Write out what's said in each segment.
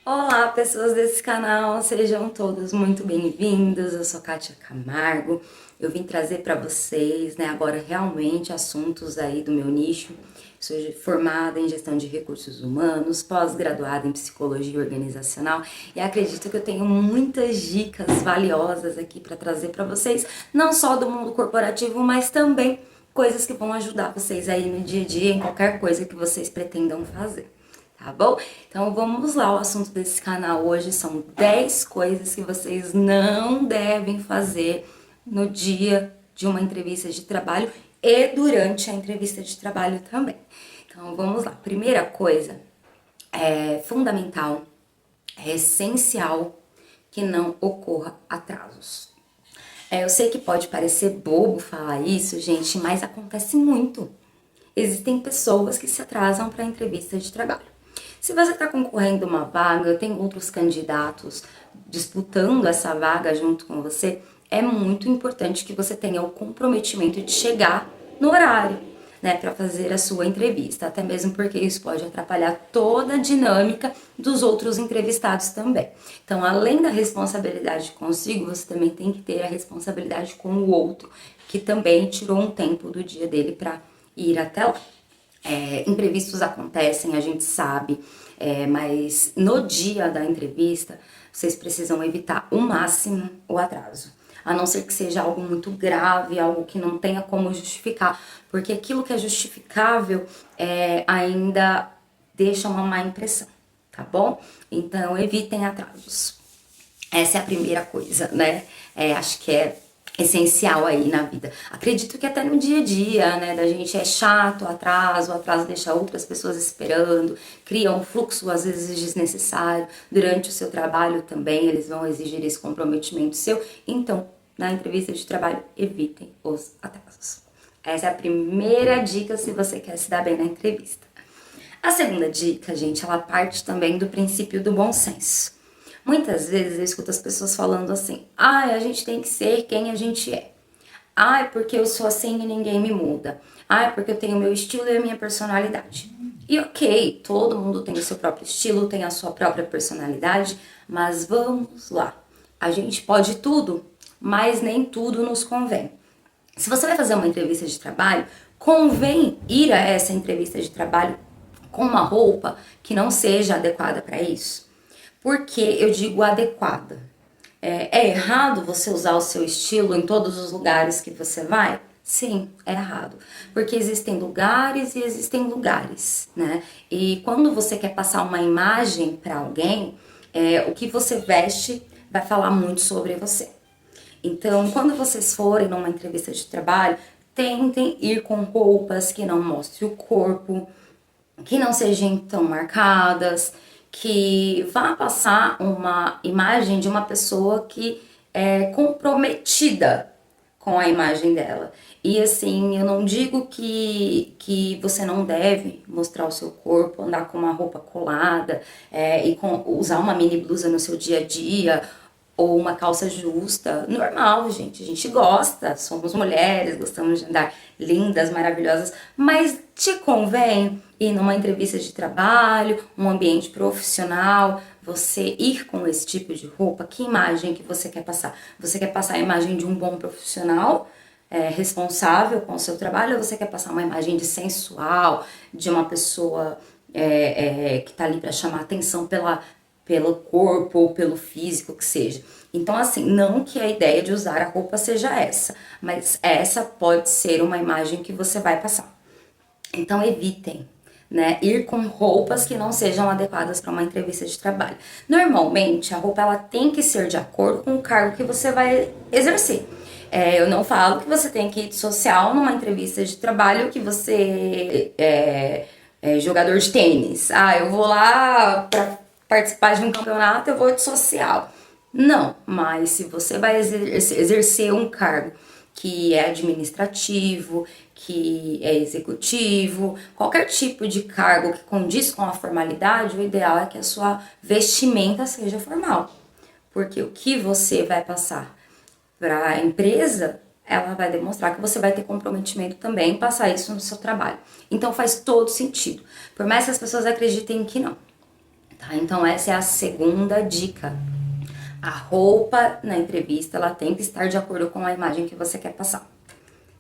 Olá, pessoas desse canal, sejam todos muito bem-vindos. Eu sou Kátia Camargo. Eu vim trazer para vocês, agora realmente assuntos aí do meu nicho. Sou formada em gestão de recursos humanos, pós-graduada em psicologia organizacional e acredito que eu tenho muitas dicas valiosas aqui para trazer para vocês, não só do mundo corporativo, mas também coisas que vão ajudar vocês aí no dia a dia, em qualquer coisa que vocês pretendam fazer. Tá bom? Então vamos lá, o assunto desse canal hoje são 10 coisas que vocês não devem fazer no dia de uma entrevista de trabalho e durante a entrevista de trabalho também. Então vamos lá, primeira coisa, é fundamental, é essencial que não ocorra atrasos. Eu sei que pode parecer bobo falar isso, gente, mas acontece muito. Existem pessoas que se atrasam para a entrevista de trabalho. Se você está concorrendo a uma vaga, tem outros candidatos disputando essa vaga junto com você, é muito importante que você tenha o comprometimento de chegar no horário, para fazer a sua entrevista, até mesmo porque isso pode atrapalhar toda a dinâmica dos outros entrevistados também. Então, além da responsabilidade consigo, você também tem que ter a responsabilidade com o outro, que também tirou um tempo do dia dele para ir até lá. Imprevistos acontecem, a gente sabe, mas no dia da entrevista vocês precisam evitar o máximo o atraso. A não ser que seja algo muito grave, algo que não tenha como justificar, porque aquilo que é justificável ainda deixa uma má impressão, tá bom? Então evitem atrasos. Essa é a primeira coisa, acho que é essencial aí na vida. Acredito que até no dia a dia, da gente é chato, o atraso deixa outras pessoas esperando, cria um fluxo às vezes desnecessário. Durante o seu trabalho também eles vão exigir esse comprometimento seu. Então, na entrevista de trabalho, evitem os atrasos. Essa é a primeira dica se você quer se dar bem na entrevista. A segunda dica, gente, ela parte também do princípio do bom senso. Muitas vezes eu escuto as pessoas falando assim: a gente tem que ser quem a gente é. Porque eu sou assim e ninguém me muda. Porque eu tenho o meu estilo e a minha personalidade. E ok, todo mundo tem o seu próprio estilo, tem a sua própria personalidade, mas vamos lá. A gente pode tudo, mas nem tudo nos convém. Se você vai fazer uma entrevista de trabalho, convém ir a essa entrevista de trabalho com uma roupa que não seja adequada para isso. Por que eu digo adequada? É errado você usar o seu estilo em todos os lugares que você vai? Sim, é errado. Porque existem lugares e existem lugares, E quando você quer passar uma imagem para alguém, o que você veste vai falar muito sobre você. Então, quando vocês forem numa entrevista de trabalho, tentem ir com roupas que não mostrem o corpo, que não sejam tão marcadas, que vá passar uma imagem de uma pessoa que é comprometida com a imagem dela. E assim, eu não digo que você não deve mostrar o seu corpo, andar com uma roupa colada, usar uma mini blusa no seu dia a dia, ou uma calça justa, normal, gente, a gente gosta, somos mulheres, gostamos de andar lindas, maravilhosas, mas te convém ir numa entrevista de trabalho, um ambiente profissional, você ir com esse tipo de roupa? Que imagem que você quer passar? Você quer passar a imagem de um bom profissional, responsável com o seu trabalho, ou você quer passar uma imagem de sensual, de uma pessoa que tá ali para chamar atenção pelo corpo ou pelo físico que seja. Então, assim, não que a ideia de usar a roupa seja essa, mas essa pode ser uma imagem que você vai passar. Então, evitem, ir com roupas que não sejam adequadas para uma entrevista de trabalho. Normalmente, a roupa ela tem que ser de acordo com o cargo que você vai exercer. Eu não falo que você tem que ir de social numa entrevista de trabalho que você é jogador de tênis. Eu vou lá para participar de um campeonato, eu vou de social. Não, mas se você vai exercer um cargo que é administrativo, que é executivo, qualquer tipo de cargo que condiz com a formalidade, o ideal é que a sua vestimenta seja formal. Porque o que você vai passar para a empresa, ela vai demonstrar que você vai ter comprometimento também em passar isso no seu trabalho. Então faz todo sentido. Por mais que as pessoas acreditem que não. tá? Então essa é a segunda dica. A roupa na entrevista, ela tem que estar de acordo com a imagem que você quer passar.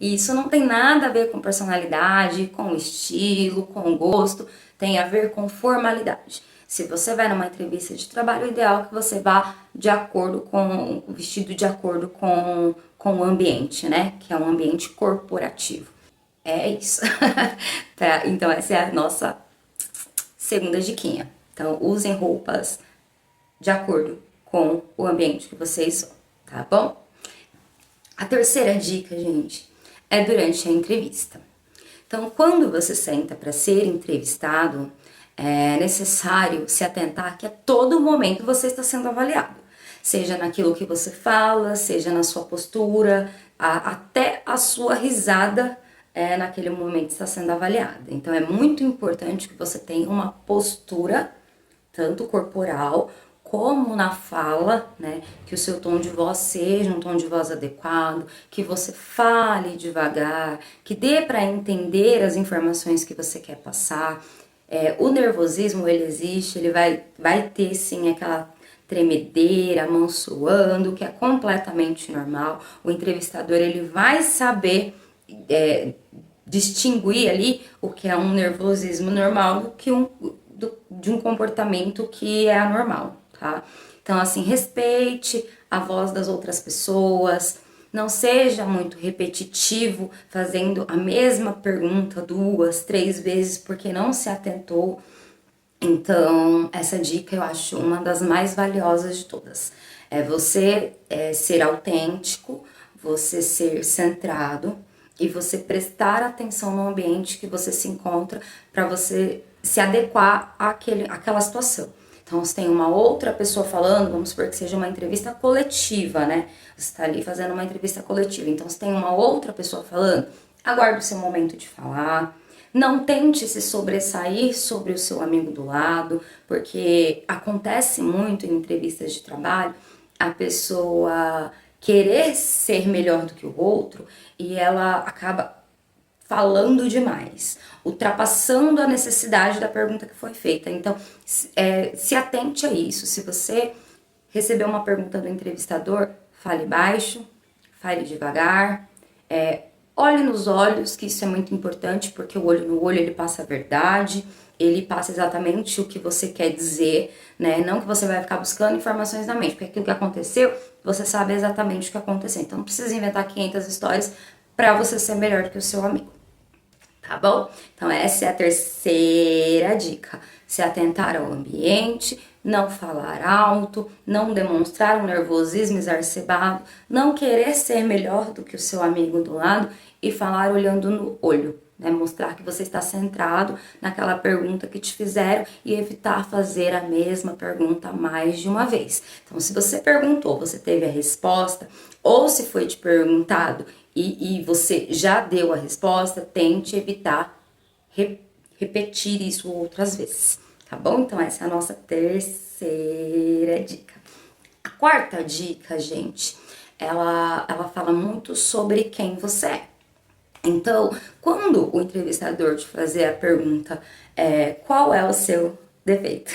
E isso não tem nada a ver com personalidade, com estilo, com gosto, tem a ver com formalidade. Se você vai numa entrevista de trabalho, o ideal é que você vá de acordo com, vestido de acordo com o ambiente, né? Que é um ambiente corporativo. É isso. Tá? Então essa é a nossa segunda diquinha. Então usem roupas de acordo com o ambiente que vocês são, tá bom? A terceira dica, gente, é durante a entrevista. Então, quando você senta para ser entrevistado, é necessário se atentar que a todo momento você está sendo avaliado. Seja naquilo que você fala, seja na sua postura, até a sua risada naquele momento está sendo avaliada. Então, é muito importante que você tenha uma postura, tanto corporal como na fala, né, que o seu tom de voz seja um tom de voz adequado, que você fale devagar, que dê para entender as informações que você quer passar. O nervosismo, ele existe, ele vai ter sim aquela tremedeira, a mão suando, que é completamente normal. O entrevistador, ele vai saber distinguir ali o que é um nervosismo normal de um comportamento que é anormal, tá? Então, assim, respeite a voz das outras pessoas, não seja muito repetitivo, fazendo a mesma pergunta 2, 3 vezes, porque não se atentou. Então, essa dica eu acho uma das mais valiosas de todas. É você ser autêntico, você ser centrado e você prestar atenção no ambiente que você se encontra para você se adequar àquela situação. Então, se tem uma outra pessoa falando, vamos supor que seja uma entrevista coletiva, né? Você está ali fazendo uma entrevista coletiva. Então, se tem uma outra pessoa falando, aguarde o seu momento de falar. Não tente se sobressair sobre o seu amigo do lado, porque acontece muito em entrevistas de trabalho a pessoa querer ser melhor do que o outro e ela acaba falando demais, ultrapassando a necessidade da pergunta que foi feita. Então, se atente a isso. Se você receber uma pergunta do entrevistador, fale baixo, fale devagar, olhe nos olhos, que isso é muito importante, porque o olho no olho ele passa a verdade, ele passa exatamente o que você quer dizer, né? Não que você vai ficar buscando informações na mente, porque aquilo que aconteceu, você sabe exatamente o que aconteceu. Então não precisa inventar 500 histórias para você ser melhor do que o seu amigo. Tá bom? Então essa é a terceira dica. Se atentar ao ambiente, não falar alto, não demonstrar um nervosismo exacerbado, não querer ser melhor do que o seu amigo do lado e falar olhando no olho, né? Mostrar que você está centrado naquela pergunta que te fizeram e evitar fazer a mesma pergunta mais de uma vez. Então, se você perguntou, você teve a resposta, ou se foi te perguntado e você já deu a resposta, tente evitar repetir isso outras vezes, tá bom? Então essa é a nossa terceira dica. A quarta dica, gente, ela fala muito sobre quem você é. Então, quando o entrevistador te fazer a pergunta, qual é o seu defeito?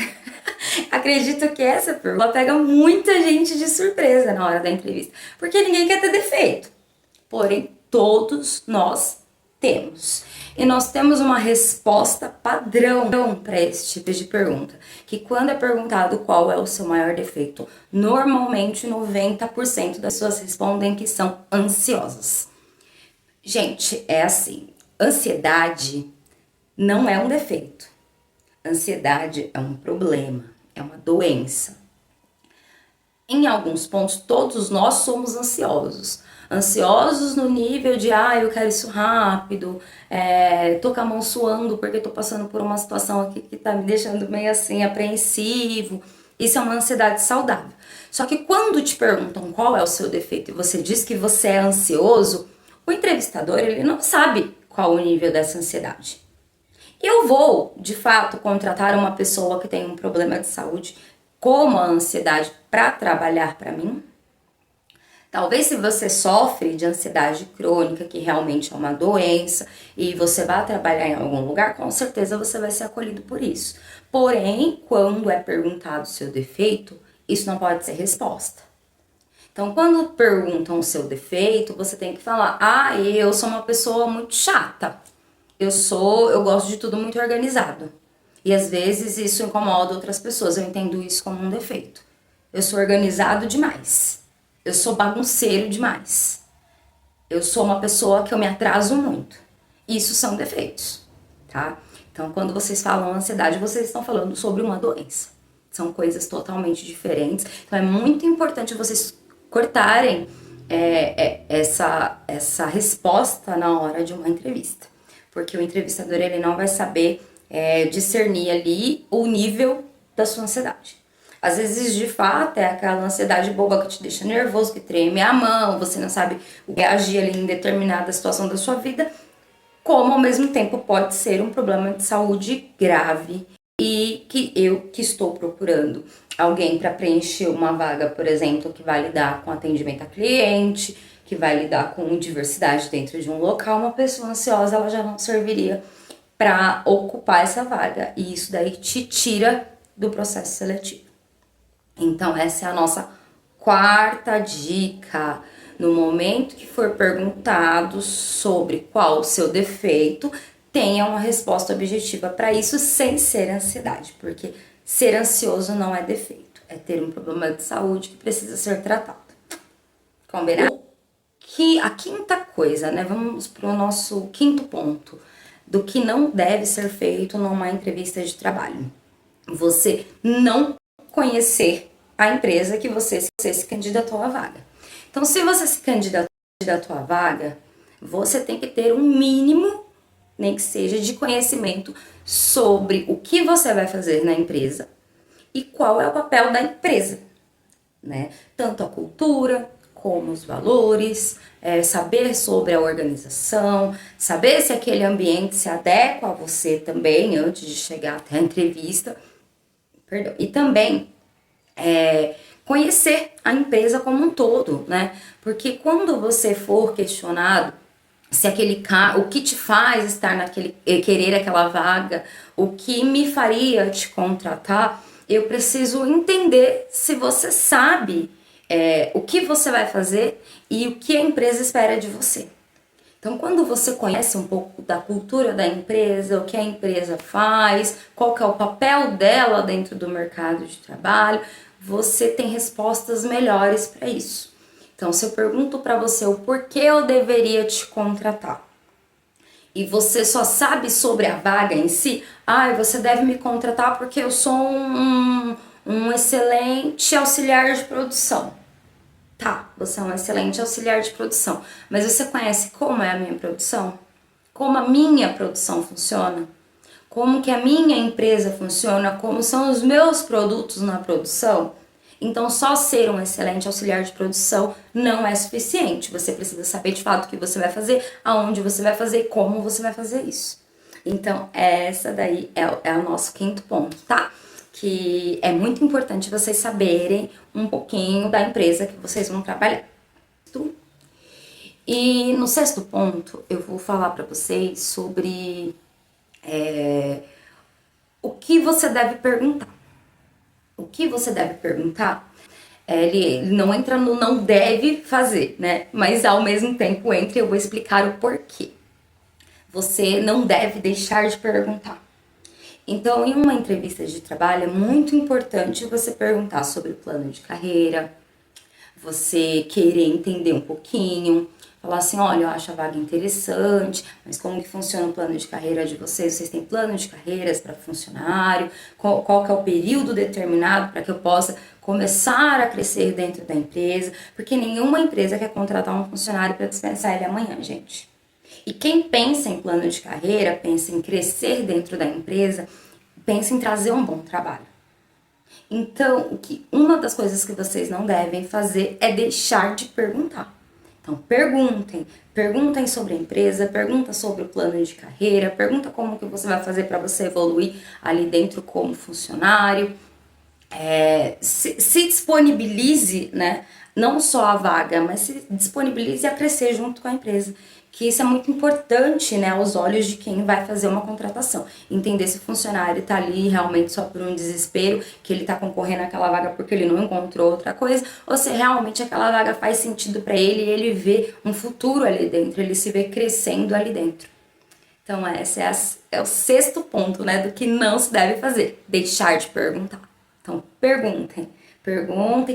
Acredito que essa pergunta pega muita gente de surpresa na hora da entrevista, porque ninguém quer ter defeito. Porém, todos nós temos. E nós temos uma resposta padrão para esse tipo de pergunta. Que quando é perguntado qual é o seu maior defeito, normalmente 90% das pessoas respondem que são ansiosas. Gente, é assim, ansiedade não é um defeito. Ansiedade é um problema, é uma doença. Em alguns pontos, todos nós somos ansiosos. Ansiosos no nível de, eu quero isso rápido, tô com a mão suando porque tô passando por uma situação aqui que tá me deixando meio assim, apreensivo. Isso é uma ansiedade saudável. Só que quando te perguntam qual é o seu defeito e você diz que você é ansioso, o entrevistador, ele não sabe qual o nível dessa ansiedade. Eu vou, de fato, contratar uma pessoa que tem um problema de saúde como a ansiedade para trabalhar para mim? Talvez se você sofre de ansiedade crônica, que realmente é uma doença, e você vai trabalhar em algum lugar, com certeza você vai ser acolhido por isso. Porém, quando é perguntado o seu defeito, isso não pode ser resposta. Então, quando perguntam o seu defeito, você tem que falar: ah, eu sou uma pessoa muito chata. Eu gosto de tudo muito organizado. E às vezes isso incomoda outras pessoas. Eu entendo isso como um defeito. Eu sou organizado demais. Eu sou bagunceiro demais. Eu sou uma pessoa que eu me atraso muito. Isso são defeitos, tá? Então, quando vocês falam ansiedade, vocês estão falando sobre uma doença. São coisas totalmente diferentes. Então, é muito importante vocês cortarem essa resposta na hora de uma entrevista. Porque o entrevistador, ele não vai saber discernir ali o nível da sua ansiedade. Às vezes, de fato, é aquela ansiedade boba que te deixa nervoso, que treme a mão, você não sabe o que agir ali em determinada situação da sua vida, como ao mesmo tempo pode ser um problema de saúde grave e que eu que estou procurando alguém para preencher uma vaga, por exemplo, que vai lidar com atendimento a cliente, que vai lidar com diversidade dentro de um local, uma pessoa ansiosa ela já não serviria para ocupar essa vaga e isso daí te tira do processo seletivo. Então, essa é a nossa quarta dica. No momento que for perguntado sobre qual o seu defeito, tenha uma resposta objetiva para isso sem ser ansiedade, porque ser ansioso não é defeito, é ter um problema de saúde que precisa ser tratado. Combinado? A quinta coisa, né? Vamos para o nosso quinto ponto do que não deve ser feito numa entrevista de trabalho. Você não conhecer a empresa que você se candidatou à vaga. Então, se você se candidatou à vaga, você tem que ter um mínimo, nem que seja, de conhecimento sobre o que você vai fazer na empresa e qual é o papel da empresa, né? Tanto a cultura como os valores, saber sobre a organização, saber se aquele ambiente se adequa a você também antes de chegar até a entrevista. Perdão. E também conhecer a empresa como um todo, né? Porque quando você for questionado se o que te faz estar querer aquela vaga, o que me faria te contratar, eu preciso entender se você sabe o que você vai fazer e o que a empresa espera de você. Então, quando você conhece um pouco da cultura da empresa, o que a empresa faz, qual que é o papel dela dentro do mercado de trabalho, você tem respostas melhores para isso. Então, se eu pergunto para você o porquê eu deveria te contratar e você só sabe sobre a vaga em si, você deve me contratar porque eu sou um excelente auxiliar de produção. Tá, você é um excelente auxiliar de produção, mas você conhece como é a minha produção? Como a minha produção funciona? Como que a minha empresa funciona? Como são os meus produtos na produção? Então, só ser um excelente auxiliar de produção não é suficiente. Você precisa saber de fato o que você vai fazer, aonde você vai fazer e como você vai fazer isso. Então, essa daí é o nosso quinto ponto, tá? Que é muito importante vocês saberem um pouquinho da empresa que vocês vão trabalhar. E no sexto ponto, eu vou falar para vocês sobre o que você deve perguntar. O que você deve perguntar, ele não entra no não deve fazer, né? Mas ao mesmo tempo entra e eu vou explicar o porquê. Você não deve deixar de perguntar. Então, em uma entrevista de trabalho, é muito importante você perguntar sobre o plano de carreira, você querer entender um pouquinho, falar assim, olha, eu acho a vaga interessante, mas como que funciona o plano de carreira de vocês? Vocês têm plano de carreiras para funcionário? Qual que é o período determinado para que eu possa começar a crescer dentro da empresa? Porque nenhuma empresa quer contratar um funcionário para dispensar ele amanhã, gente. E quem pensa em plano de carreira, pensa em crescer dentro da empresa, pensa em trazer um bom trabalho. Então, uma das coisas que vocês não devem fazer é deixar de perguntar. Então, perguntem sobre a empresa, pergunta sobre o plano de carreira, pergunta como que você vai fazer para você evoluir ali dentro como funcionário. Se disponibilize, né, não só a vaga, mas se disponibilize a crescer junto com a empresa. Que isso é muito importante, né, aos olhos de quem vai fazer uma contratação. Entender se o funcionário está ali realmente só por um desespero, que ele está concorrendo àquela vaga porque ele não encontrou outra coisa, ou se realmente aquela vaga faz sentido para ele e ele vê um futuro ali dentro, ele se vê crescendo ali dentro. Então esse é o sexto ponto, né, do que não se deve fazer, deixar de perguntar. Então perguntem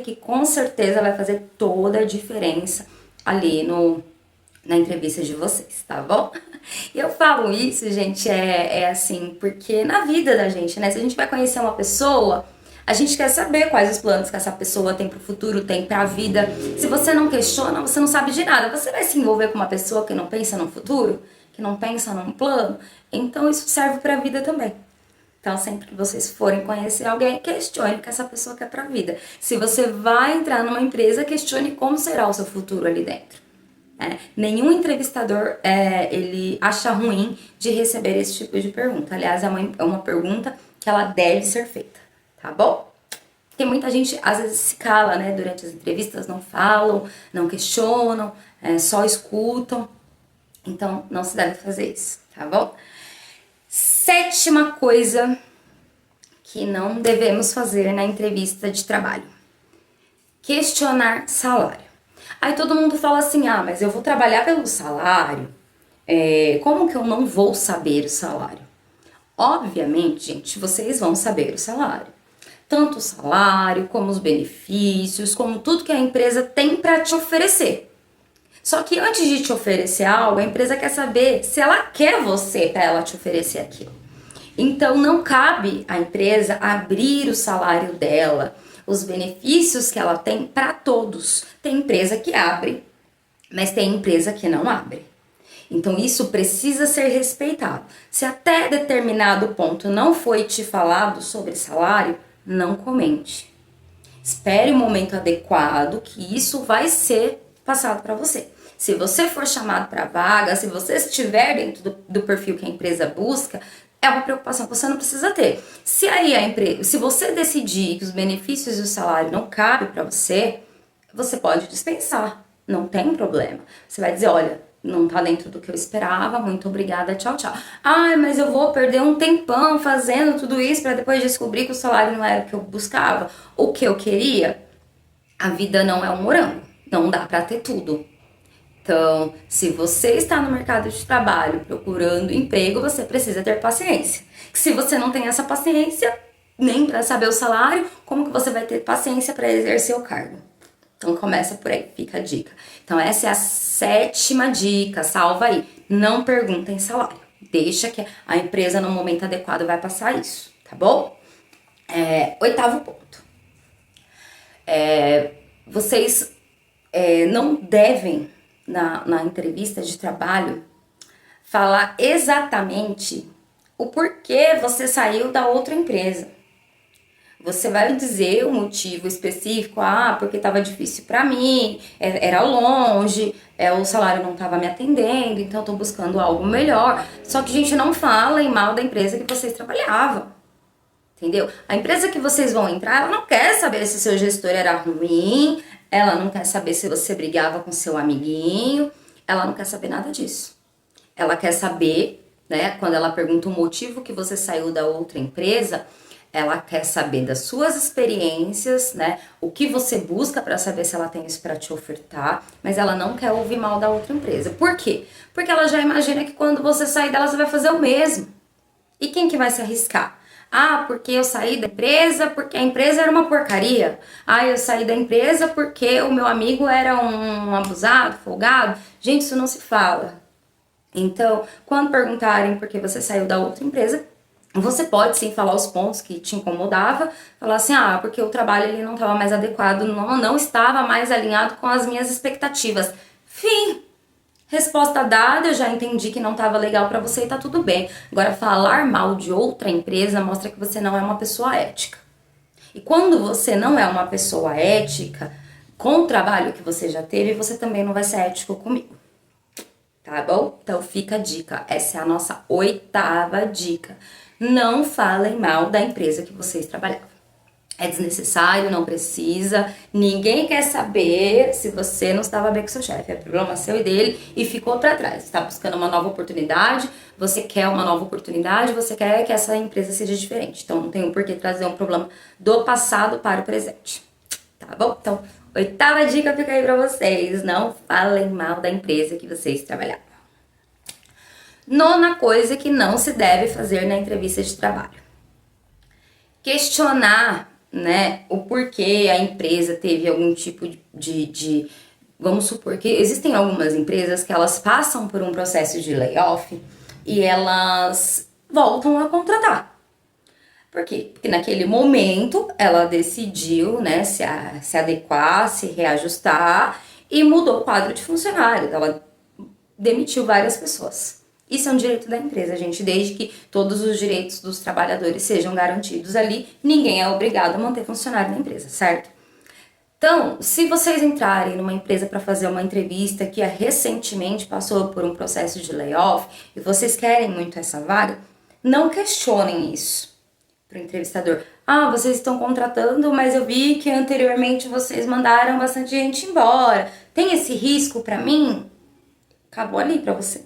que com certeza vai fazer toda a diferença ali na entrevista de vocês, tá bom? E eu falo isso, gente, é assim, porque na vida da gente, né, se a gente vai conhecer uma pessoa, a gente quer saber quais os planos que essa pessoa tem pro futuro, tem pra vida. Se você não questiona, você não sabe de nada. Você vai se envolver com uma pessoa que não pensa no futuro, que não pensa num plano? Então isso serve pra vida também. Então, sempre que vocês forem conhecer alguém, questione o que essa pessoa quer pra vida. Se você vai entrar numa empresa, questione como será o seu futuro ali dentro. Nenhum entrevistador ele acha ruim de receber esse tipo de pergunta. Aliás, é uma pergunta que ela deve ser feita, tá bom? Porque muita gente às vezes se cala, né? Durante as entrevistas, não falam, não questionam, só escutam. Então, não se deve fazer isso, tá bom? Sétima coisa que não devemos fazer na entrevista de trabalho: questionar salário. Aí todo mundo fala assim, mas eu vou trabalhar pelo salário, como que eu não vou saber o salário? Obviamente, gente, vocês vão saber o salário. Tanto o salário, como os benefícios, como tudo que a empresa tem para te oferecer. Só que antes de te oferecer algo, a empresa quer saber se ela quer você para ela te oferecer aquilo. Então não cabe à empresa abrir o salário dela, os benefícios que ela tem para todos. Tem empresa que abre, mas tem empresa que não abre. Então isso precisa ser respeitado. Se até determinado ponto não foi te falado sobre salário, não comente. Espere o momento adequado que isso vai ser passado para você. Se você for chamado para vaga, se você estiver dentro do perfil que a empresa busca, é uma preocupação que você não precisa ter. Se aí se você decidir que os benefícios e o salário não cabem para você, você pode dispensar, não tem problema. Você vai dizer, olha, não tá dentro do que eu esperava, muito obrigada, tchau, tchau. Mas eu vou perder um tempão fazendo tudo isso para depois descobrir que o salário não era o que eu buscava, o que eu queria. A vida não é um morango, não dá para ter tudo. Então, se você está no mercado de trabalho procurando emprego, você precisa ter paciência. Se você não tem essa paciência, nem para saber o salário, como que você vai ter paciência para exercer o cargo? Então, começa por aí, fica a dica. Então, essa é a sétima dica, salva aí. Não perguntem salário. Deixa que a empresa, no momento adequado, vai passar isso, tá bom? Oitavo ponto. Vocês não devem, na entrevista de trabalho, falar exatamente o porquê você saiu da outra empresa. Você vai dizer o motivo específico, porque estava difícil para mim, era longe, o salário não estava me atendendo, então eu tô buscando algo melhor. Só que a gente não fala em mal da empresa que vocês trabalhavam, entendeu? A empresa que vocês vão entrar, ela não quer saber se seu gestor era ruim, ela não quer saber se você brigava com seu amiguinho, ela não quer saber nada disso. Ela quer saber, né, quando ela pergunta o motivo que você saiu da outra empresa, ela quer saber das suas experiências, né, o que você busca para saber se ela tem isso para te ofertar, mas ela não quer ouvir mal da outra empresa. Por quê? Porque ela já imagina que quando você sair dela, você vai fazer o mesmo. E quem que vai se arriscar? Porque eu saí da empresa porque a empresa era uma porcaria. Eu saí da empresa porque o meu amigo era um abusado, folgado. Gente, isso não se fala. Então, quando perguntarem por que você saiu da outra empresa, você pode sim falar os pontos que te incomodava, falar assim, porque o trabalho ele não estava mais adequado, não estava mais alinhado com as minhas expectativas. Fim! Resposta dada, eu já entendi que não estava legal para você e tá tudo bem. Agora, falar mal de outra empresa mostra que você não é uma pessoa ética. E quando você não é uma pessoa ética, com o trabalho que você já teve, você também não vai ser ético comigo. Tá bom? Então fica a dica. Essa é a nossa oitava dica. Não falem mal da empresa que vocês trabalhavam. É desnecessário, não precisa. Ninguém quer saber se você não estava bem com seu chefe. É problema seu e dele e ficou para trás. Você está buscando uma nova oportunidade, você quer uma nova oportunidade, você quer que essa empresa seja diferente. Então não tem por que trazer um problema do passado para o presente. Tá bom? Então, 8ª dica fica aí para vocês. Não falem mal da empresa que vocês trabalharam. 9ª coisa que não se deve fazer na entrevista de trabalho. Questionar, né, o porquê a empresa teve algum tipo de vamos supor que existem algumas empresas que elas passam por um processo de layoff e elas voltam a contratar. Por quê? Porque naquele momento ela decidiu, né, se adequar, se reajustar e mudou o quadro de funcionários. Ela demitiu várias pessoas. Isso é um direito da empresa, gente, desde que todos os direitos dos trabalhadores sejam garantidos ali, ninguém é obrigado a manter funcionário na empresa, certo? Então, se vocês entrarem numa empresa para fazer uma entrevista que recentemente passou por um processo de layoff e vocês querem muito essa vaga, não questionem isso para o entrevistador. Ah, vocês estão contratando, mas eu vi que anteriormente vocês mandaram bastante gente embora. Tem esse risco para mim? Acabou ali para você.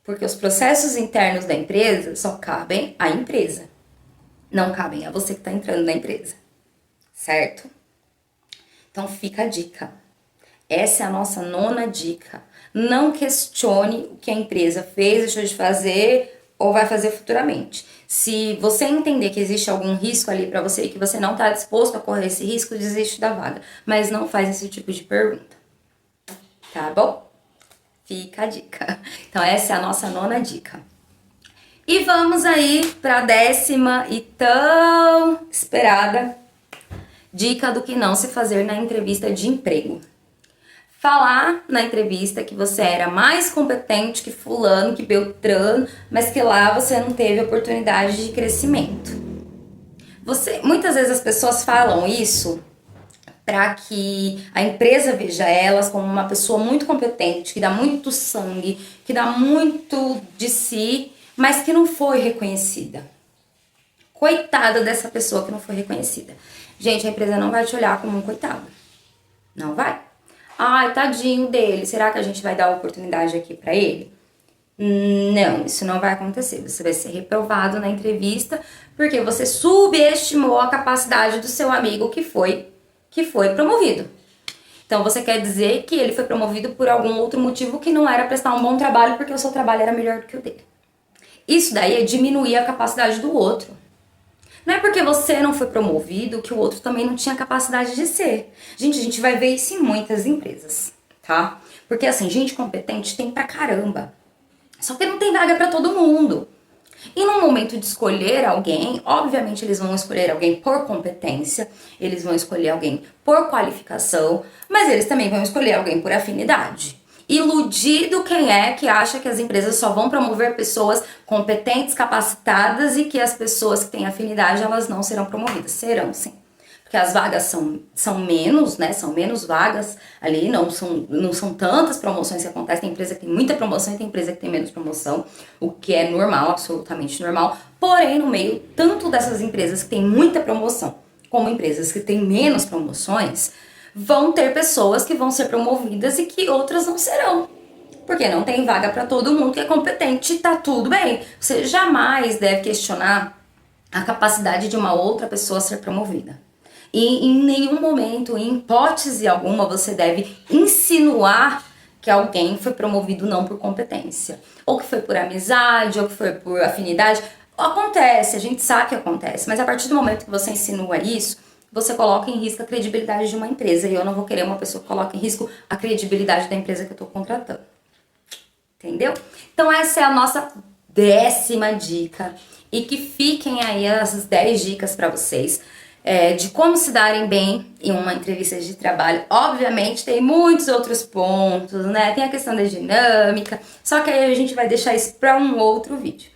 Porque os processos internos da empresa só cabem à empresa. Não cabem a você que está entrando na empresa. Certo? Então fica a dica. Essa é a nossa 9ª dica. Não questione o que a empresa fez, deixou de fazer ou vai fazer futuramente. Se você entender que existe algum risco ali para você e que você não está disposto a correr esse risco, desiste da vaga. Mas não faz esse tipo de pergunta. Tá bom? Fica a dica. Então essa é a nossa 9ª dica. E vamos aí para a 10ª e tão esperada dica do que não se fazer na entrevista de emprego. Falar na entrevista que você era mais competente que fulano, que beltrano, mas que lá você não teve oportunidade de crescimento. Muitas vezes as pessoas falam isso para que a empresa veja elas como uma pessoa muito competente, que dá muito sangue, que dá muito de si, mas que não foi reconhecida. Coitada dessa pessoa que não foi reconhecida. Gente, a empresa não vai te olhar como um coitado. Não vai. Ai, tadinho dele, será que a gente vai dar oportunidade aqui para ele? Não, isso não vai acontecer. Você vai ser reprovado na entrevista porque você subestimou a capacidade do seu amigo que foi promovido. Então você quer dizer que ele foi promovido por algum outro motivo que não era prestar um bom trabalho porque o seu trabalho era melhor do que o dele. Isso daí é diminuir a capacidade do outro. Não é porque você não foi promovido que o outro também não tinha capacidade de ser. Gente, a gente vai ver isso em muitas empresas, tá? Porque assim, gente competente tem pra caramba. Só que não tem vaga pra todo mundo. E no momento de escolher alguém, obviamente eles vão escolher alguém por competência, eles vão escolher alguém por qualificação, mas eles também vão escolher alguém por afinidade. Iludido quem é que acha que as empresas só vão promover pessoas competentes, capacitadas e que as pessoas que têm afinidade, elas não serão promovidas. Serão, sim. Porque as vagas são menos, né? São menos vagas ali, não são tantas promoções que acontecem. Tem empresa que tem muita promoção e tem empresa que tem menos promoção, o que é normal, absolutamente normal. Porém, no meio, tanto dessas empresas que têm muita promoção, como empresas que têm menos promoções, vão ter pessoas que vão ser promovidas e que outras não serão. Porque não tem vaga para todo mundo que é competente, tá tudo bem. Você jamais deve questionar a capacidade de uma outra pessoa ser promovida. E em nenhum momento, em hipótese alguma, você deve insinuar que alguém foi promovido não por competência. Ou que foi por amizade, ou que foi por afinidade. Acontece, a gente sabe que acontece. Mas a partir do momento que você insinua isso, você coloca em risco a credibilidade de uma empresa. E eu não vou querer uma pessoa que coloque em risco a credibilidade da empresa que eu estou contratando. Entendeu? Então essa é a nossa 10ª dica. E que fiquem aí as 10 dicas para vocês. De como se darem bem em uma entrevista de trabalho. Obviamente tem muitos outros pontos, né? Tem a questão da dinâmica, só que aí a gente vai deixar isso para um outro vídeo.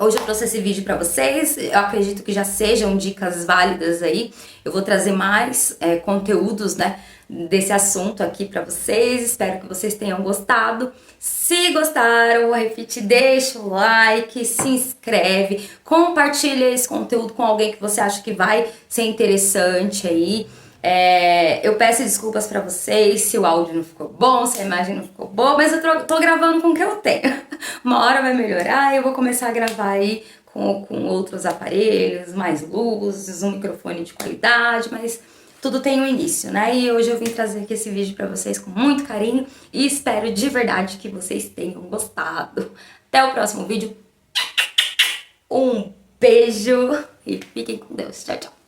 Hoje eu trouxe esse vídeo pra vocês, eu acredito que já sejam dicas válidas aí. Eu vou trazer mais conteúdos, né, desse assunto aqui pra vocês. Espero que vocês tenham gostado. Se gostaram, vou repetir, deixa o like, se inscreve, compartilha esse conteúdo com alguém que você acha que vai ser interessante aí. Eu peço desculpas pra vocês se o áudio não ficou bom, se a imagem não ficou boa, mas eu tô gravando com o que eu tenho. Uma hora vai melhorar e eu vou começar a gravar aí com outros aparelhos, mais luzes, um microfone de qualidade, mas tudo tem um início, né? E hoje eu vim trazer aqui esse vídeo pra vocês com muito carinho e espero de verdade que vocês tenham gostado. Até o próximo vídeo. Um beijo e fiquem com Deus. Tchau, tchau.